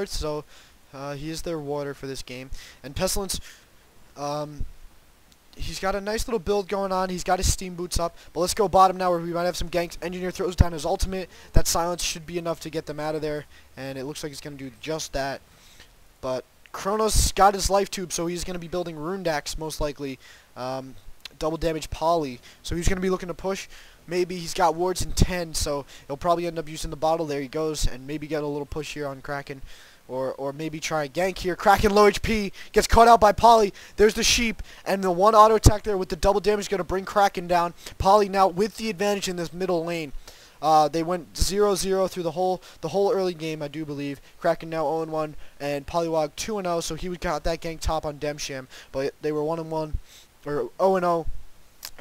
so he is their warder for this game. And Pestilence, he's got a nice little build going on. He's got his steam boots up. But let's go bottom now where we might have some ganks. Engineer throws down his ultimate. That silence should be enough to get them out of there. And it looks like he's going to do just that. But Kronos got his life tube, so he's going to be building Rune Dax most likely. Double damage poly. So he's going to be looking to push. Maybe he's got wards in 10, so he'll probably end up using the bottle. There he goes, and maybe get a little push here on Kraken. Or maybe try a gank here. Kraken low HP, gets caught out by Poly. There's the sheep, and the one auto attack there with the double damage is going to bring Kraken down. Poly now with the advantage in this middle lane. They went 0-0 through the whole early game, I do believe. Kraken now 0-1, and Polywog 2-0, so he got that gank top on Demsham. But they were 1-1, or 0-0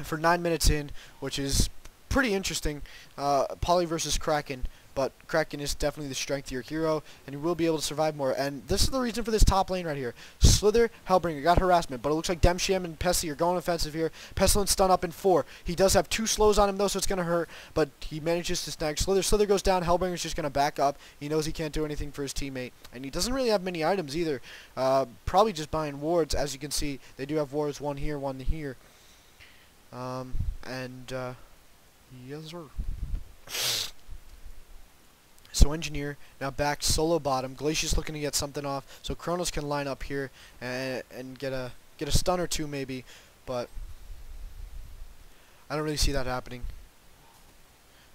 for 9 minutes in, which is pretty interesting. Poly versus Kraken. But Kraken is definitely the strengthier hero, and he will be able to survive more. And this is the reason for this top lane right here. Slither, Hellbringer got harassment, but it looks like Demsham and Pessy are going offensive here. Pestilence stun up in 4. He does have 2 slows on him though, so it's going to hurt, but he manages to snag Slither. Slither goes down, Hellbringer's just going to back up. He knows he can't do anything for his teammate, and he doesn't really have many items either. Probably just buying wards. As you can see, they do have wards, one here, one here. Yes sir. So Engineer now back solo bottom. Glacius looking to get something off, so Kronos can line up here and get a stun or two maybe, but I don't really see that happening.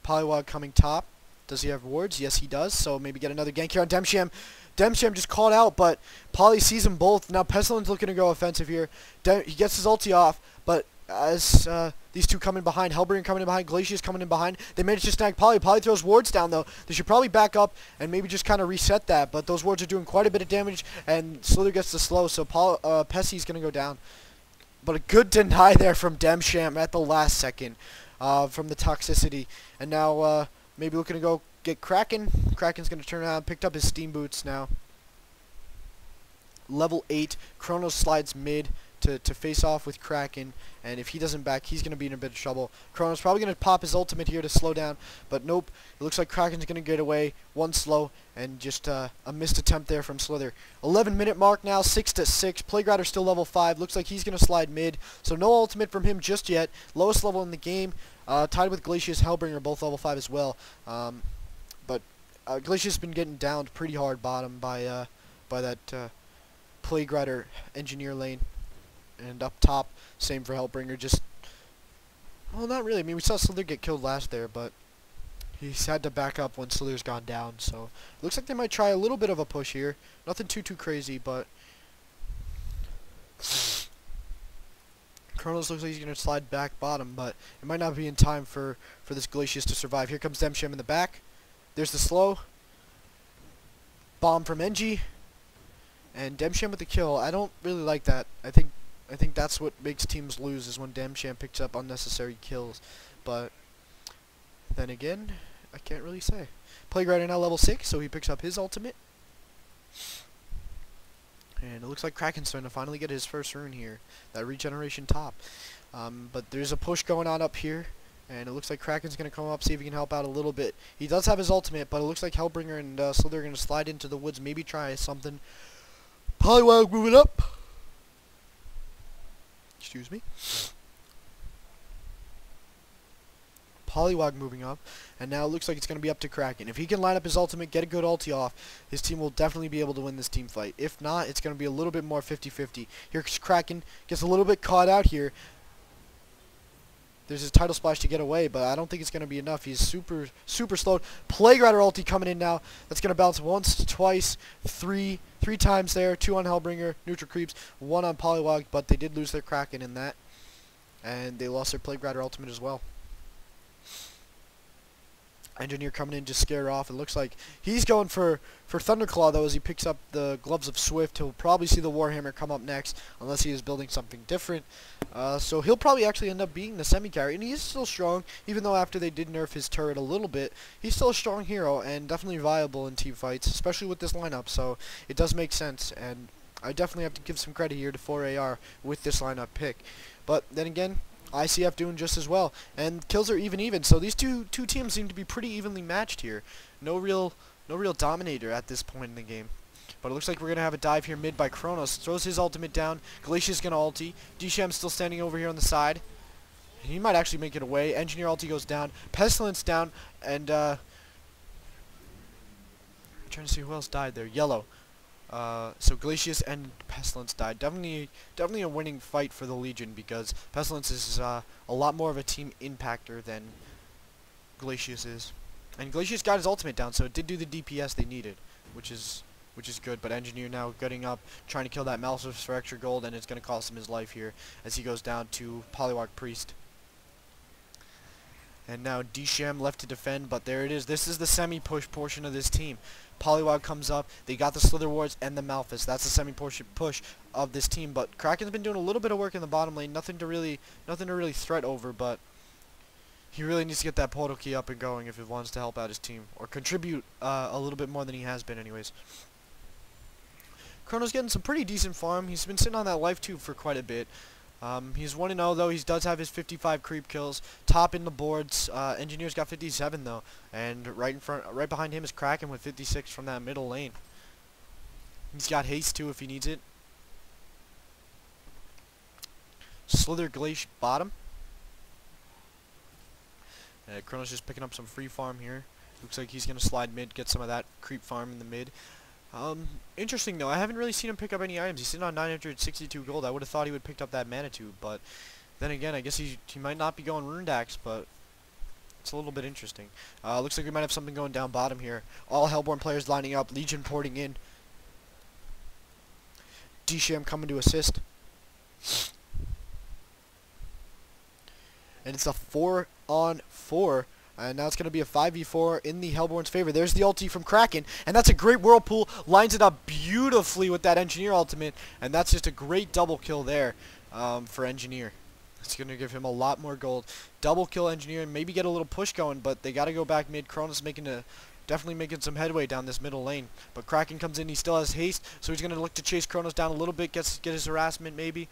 Polywog coming top. Does he have wards? Yes, he does. So maybe get another gank here on Demsham. Demsham just called out, but Poly sees them both. Now Pestilence looking to go offensive here. He gets his ulti off, but as these two come in behind, Hellbringer coming in behind, Glacius coming in behind, they manage to snag Poly. Poly throws wards down though. They should probably back up and maybe just kind of reset that, but those wards are doing quite a bit of damage, and Slither gets the slow, so Pessy's going to go down. But a good deny there from Demsham at the last second from the toxicity. And now maybe looking to go get Kraken. Kraken's going to turn around, picked up his steam boots now. Level 8, Kronos slides mid to face off with Kraken, and if he doesn't back, he's going to be in a bit of trouble. Kronos probably going to pop his ultimate here to slow down, but nope. It looks like Kraken's going to get away. One slow, and just a missed attempt there from Slither. 11-minute mark now, 6-6. Playgrider still level 5. Looks like he's going to slide mid, so no ultimate from him just yet. Lowest level in the game, tied with Glacius, Hellbringer, both level 5 as well. But Glacius has been getting downed pretty hard bottom by that Playgrider Engineer lane. And up top, same for Hellbringer. Just, well, not really. I mean, we saw Slither get killed last there, but he's had to back up when Slither's gone down. So looks like they might try a little bit of a push here. Nothing too crazy, but Kronos looks like he's gonna slide back bottom, but it might not be in time for this Glacius to survive. Here comes Demsham in the back. There's the slow bomb from Engie, and Demsham with the kill. I don't really like that. I think that's what makes teams lose, is when Demsham picks up unnecessary kills. But then again, I can't really say. Playgrider now level 6, so he picks up his ultimate. And it looks like Kraken's starting to finally get his first rune here. That regeneration top. But there's a push going on up here. And it looks like Kraken's going to come up, see if he can help out a little bit. He does have his ultimate, but it looks like Hellbringer and Slither are going to slide into the woods, maybe try something. Polywog moving up. Excuse me. Polywog moving up, and now it looks like it's going to be up to Kraken. If he can line up his ultimate, get a good ulti off, his team will definitely be able to win this team fight. If not, it's going to be a little bit more 50-50. Here's Kraken, gets a little bit caught out here. There's his title splash to get away, but I don't think it's going to be enough. He's super slowed. Playgrider ulti coming in now. That's going to bounce once, twice, three times there. 2 on Hellbringer, neutral creeps, 1 on Polywog, but they did lose their Kraken in that. And they lost their Playgrider ultimate as well. Engineer coming in, just scared off. It looks like he's going for Thunderclaw though, as he picks up the gloves of Swift. He'll probably see the Warhammer come up next, unless he is building something different. So he'll probably actually end up being the semi-carry, and he's still strong, even though after they did nerf his turret a little bit. He's still a strong hero, and definitely viable in team fights, especially with this lineup, so it does make sense, and I definitely have to give some credit here to 4AR with this lineup pick. But then again, ICF doing just as well, and kills are even. So these two teams seem to be pretty evenly matched here. No real dominator at this point in the game. But it looks like we're going to have a dive here mid by Kronos. Throws his ultimate down. Glacia's going to ulti. Disham's still standing over here on the side. He might actually make it away. Engineer ulti goes down. Pestilence down. And, I'm trying to see who else died there. Yellow. So Glacius and Pestilence died. Definitely a winning fight for the Legion, because Pestilence is a lot more of a team impactor than Glacius is. And Glacius got his ultimate down, so it did do the DPS they needed, which is good. But Engineer now gutting up, trying to kill that Malphus for extra gold, and it's going to cost him his life here as he goes down to Polywog Priest. And now Disham left to defend, but there it is. This is the semi-push portion of this team. Polywog comes up. They got the Slither Wards and the Malphus. That's the semi-push of this team. But Kraken's been doing a little bit of work in the bottom lane. Nothing to really threat over, but he really needs to get that portal key up and going if he wants to help out his team, or contribute a little bit more than he has been anyways. Chrono's getting some pretty decent farm. He's been sitting on that life tube for quite a bit. He's 1-0 though. He does have his 55 creep kills, top in the boards. Engineer's got 57 though, and right behind him is Kraken with 56 from that middle lane. He's got haste too if he needs it. Slither Glacier bottom. Chrono's just picking up some free farm here. Looks like he's gonna slide mid, get some of that creep farm in the mid. Interesting though, I haven't really seen him pick up any items. He's sitting on 962 gold. I would have thought he would picked up that mana tube, but then again, I guess he might not be going Runed Axe, but it's a little bit interesting. Looks like we might have something going down bottom here. All Hellborn players lining up, Legion porting in. Disham coming to assist. And it's a 4-on-4. And now it's going to be a 5v4 in the Hellborn's favor. There's the ulti from Kraken, and that's a great Whirlpool. Lines it up beautifully with that Engineer ultimate, and that's just a great double kill there for Engineer. It's going to give him a lot more gold. Double kill Engineer and maybe get a little push going, but they got to go back mid. Kronos definitely making some headway down this middle lane. But Kraken comes in. He still has haste, so he's going to look to chase Kronos down a little bit, get his harassment maybe.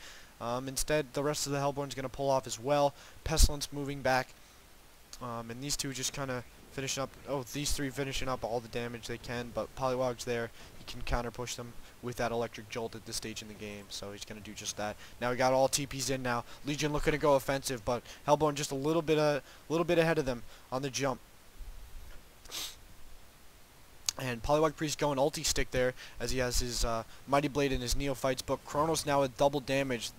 Instead, the rest of the Hellborn's going to pull off as well. Pestilence moving back. And these two just kind of finishing up. Oh, these three finishing up all the damage they can. But Polywog's there. He can counter push them with that electric jolt at this stage in the game. So he's going to do just that. Now we got all TPs in now. Legion looking to go offensive, but Hellborn just a little bit ahead of them on the jump. And Polywog Priest going ulti stick there as he has his Mighty Blade in his Neophytes book. Kronos now with double damage.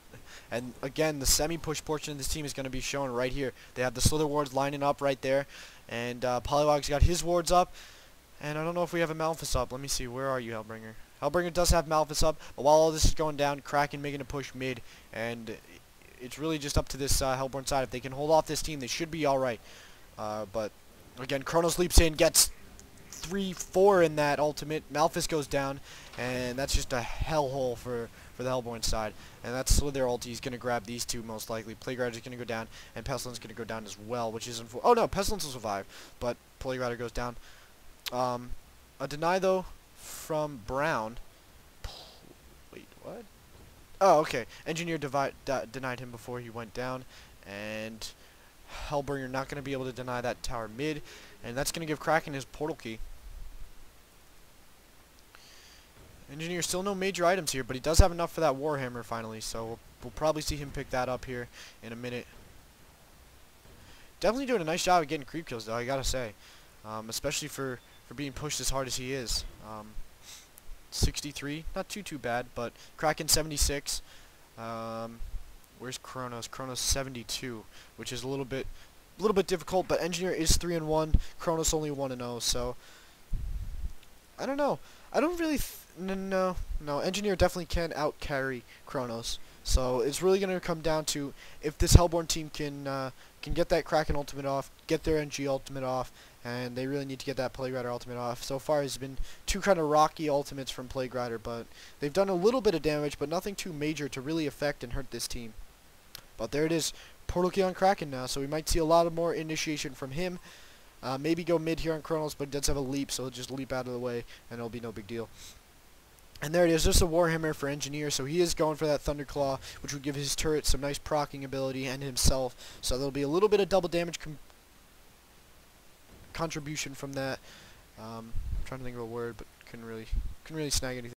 And again, the semi-push portion of this team is going to be shown right here. They have the Slither Wards lining up right there. And Polywog's got his wards up. And I don't know if we have a Malphus up. Let me see. Where are you, Hellbringer? Hellbringer does have Malphus up. But while all this is going down, Kraken making a push mid. And it's really just up to this Hellborn side. If they can hold off this team, they should be alright. But again, Kronos leaps in, gets 3-4 in that ultimate. Malphus goes down, and that's just a hellhole for the Hellborn side. And that's Slither ulti. He's going to grab these two most likely. Plague is going to go down, and Pestilence is going to go down as well, which isn't for... Oh no, Pestilence will survive, but Plague Rider goes down. A deny though from Brown. Wait, what? Oh, okay. Engineer denied him before he went down, and Hellbringer not going to be able to deny that tower mid, and that's going to give Kraken his portal key. Engineer still no major items here, but he does have enough for that Warhammer finally, so we'll probably see him pick that up here in a minute. Definitely doing a nice job of getting creep kills though, I gotta say. Especially for being pushed as hard as he is. 63, not too bad, but Kraken 76. Where's Kronos? Kronos 72, which is a little bit difficult, but Engineer is 3-1, Kronos only 1-0, so I don't know. I don't really no, Engineer definitely can out carry Kronos. So it's really going to come down to if this Hellborn team can get that Kraken ultimate off, get their NG ultimate off, and they really need to get that Plague Rider ultimate off. So far it's been two kind of rocky ultimates from Plague Rider, but they've done a little bit of damage, but nothing too major to really affect and hurt this team. But there it is, portal key on Kraken now, so we might see a lot of more initiation from him. Maybe go mid here on Kronos, but he does have a leap, so he'll just leap out of the way, and it'll be no big deal. And there it is, just a Warhammer for Engineer, so he is going for that Thunderclaw, which would give his turret some nice proccing ability, and himself. So there'll be a little bit of double damage contribution from that. I'm trying to think of a word, but couldn't really snag anything.